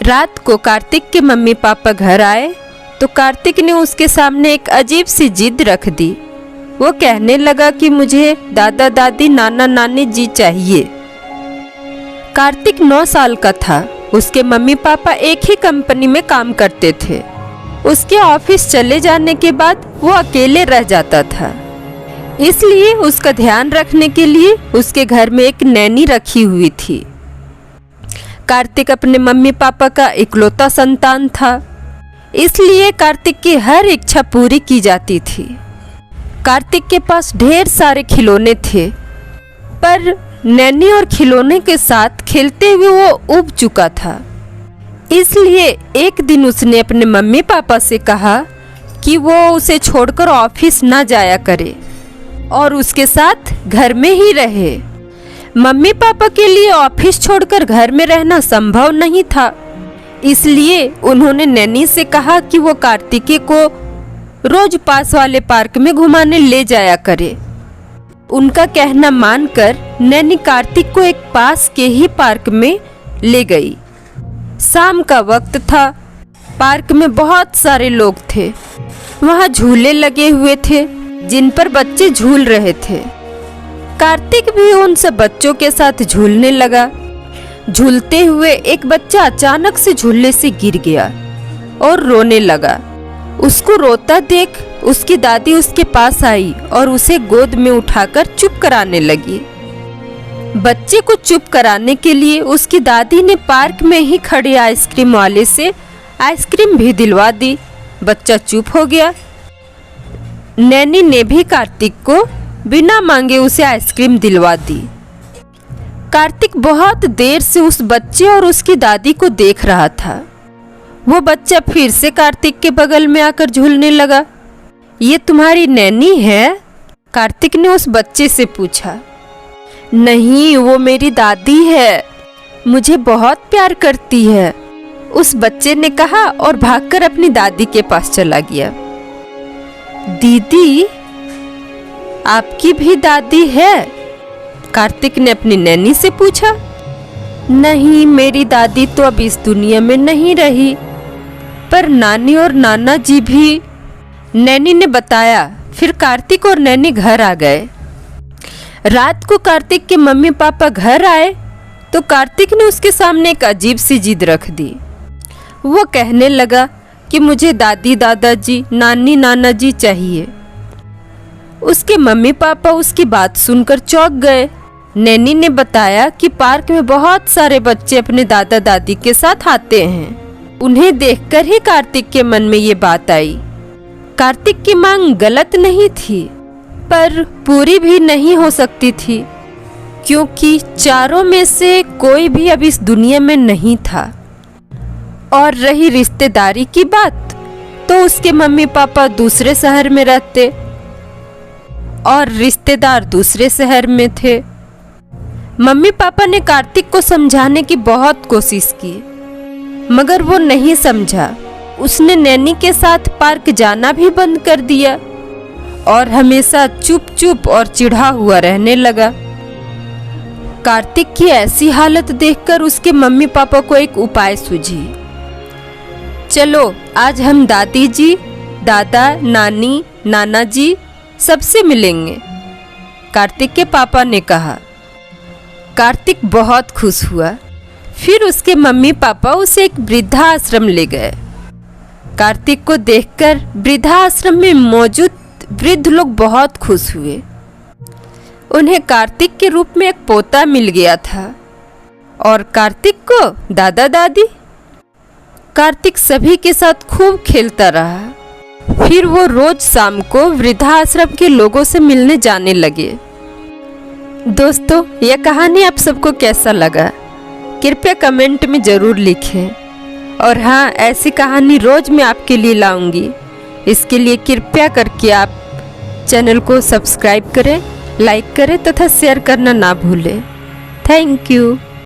रात को कार्तिक के मम्मी पापा घर आए तो कार्तिक ने उसके सामने एक अजीब सी जिद रख दी। वो कहने लगा कि मुझे दादा दादी नाना नानी जी चाहिए। कार्तिक 9 साल का था। उसके मम्मी पापा एक ही कंपनी में काम करते थे। उसके ऑफिस चले जाने के बाद वो अकेले रह जाता था, इसलिए उसका ध्यान रखने के लिए उसके घर में एक नैनी रखी हुई थी। कार्तिक अपने मम्मी पापा का इकलौता संतान था, इसलिए कार्तिक की हर इच्छा पूरी की जाती थी। कार्तिक के पास ढेर सारे खिलौने थे, पर नैनी और खिलौने के साथ खेलते हुए वो ऊब चुका था। इसलिए एक दिन उसने अपने मम्मी पापा से कहा कि वो उसे छोड़कर ऑफिस ना जाया करे और उसके साथ घर में ही रहे। मम्मी पापा के लिए ऑफिस छोड़कर घर में रहना संभव नहीं था, इसलिए उन्होंने नैनी से कहा कि वो कार्तिक को रोज पास वाले पार्क में घुमाने ले जाया करे। उनका कहना मानकर नैनी कार्तिक को एक पास के ही पार्क में ले गई। शाम का वक्त था। पार्क में बहुत सारे लोग थे। वहाँ झूले लगे हुए थे जिन पर बच्चे झूल रहे थे। कार्तिक भी उन सब बच्चों के साथ झूलने लगा। झूलते हुए एक बच्चा अचानक से झूले से गिर गया और रोने लगा। उसको रोता देख उसकी दादी उसके पास आई और उसे गोद में उठाकर चुप कराने लगी। बच्चे को चुप कराने के लिए उसकी दादी ने पार्क में ही खड़े आइसक्रीम वाले से आइसक्रीम भी दिलवा दी। बच्चा चुप हो गया। नैनी ने भी कार्तिक को बिना मांगे उसे आइसक्रीम दिलवा दी। कार्तिक बहुत देर से उस बच्चे और उसकी दादी को देख रहा था। वो बच्चा फिर से कार्तिक के बगल में आकर झूलने लगा। ये तुम्हारी नैनी है? कार्तिक ने उस बच्चे से पूछा। नहीं, वो मेरी दादी है, मुझे बहुत प्यार करती है, उस बच्चे ने कहा और भागकर अपनी दादी के पास चला गया। दीदी, आपकी भी दादी है? कार्तिक ने अपनी नैनी से पूछा। नहीं, मेरी दादी तो अब इस दुनिया में नहीं रही, पर नानी और नाना जी भी, नैनी ने बताया। फिर कार्तिक और नैनी घर आ गए। रात को कार्तिक के मम्मी पापा घर आए तो कार्तिक ने उसके सामने एक अजीब सी जिद रख दी। वो कहने लगा कि मुझे दादी दादाजी नानी नाना जी चाहिए। उसके मम्मी पापा उसकी बात सुनकर चौंक गए। नैनी ने बताया कि पार्क में बहुत सारे बच्चे अपने दादा दादी के साथ आते हैं। उन्हें देखकर ही कार्तिक के मन में ये बात आई। कार्तिक की मांग गलत नहीं थी, पर पूरी भी नहीं हो सकती थी, क्योंकि चारों में से कोई भी अब इस दुनिया में नहीं था। और रही रिश्तेदारी की बात, तो उसके मम्मी पापा दूसरे शहर में रहते और रिश्तेदार दूसरे शहर में थे। मम्मी पापा ने कार्तिक को समझाने की बहुत कोशिश की, मगर वो नहीं समझा। उसने नैनी के साथ पार्क जाना भी बंद कर दिया और हमेशा चुप चुप और चिढ़ा हुआ रहने लगा। कार्तिक की ऐसी हालत देखकर उसके मम्मी पापा को एक उपाय सूझी। चलो आज हम दादी जी, दादा, नानी, नाना जी सबसे मिलेंगे, कार्तिक के पापा ने कहा। कार्तिक बहुत खुश हुआ। फिर उसके मम्मी पापा उसे एक वृद्धाश्रम ले गए। कार्तिक को देखकर वृद्धाश्रम में मौजूद वृद्ध लोग बहुत खुश हुए। उन्हें कार्तिक के रूप में एक पोता मिल गया था और कार्तिक को दादा दादी। कार्तिक सभी के साथ खूब खेलता रहा। फिर वो रोज शाम को वृद्धाश्रम के लोगों से मिलने जाने लगे। दोस्तों, यह कहानी आप सबको कैसा लगा कृपया कमेंट में ज़रूर लिखें। और हाँ, ऐसी कहानी रोज मैं आपके लिए लाऊंगी। इसके लिए कृपया करके आप चैनल को सब्सक्राइब करें, लाइक करें तथा शेयर करना ना भूलें। Thank you.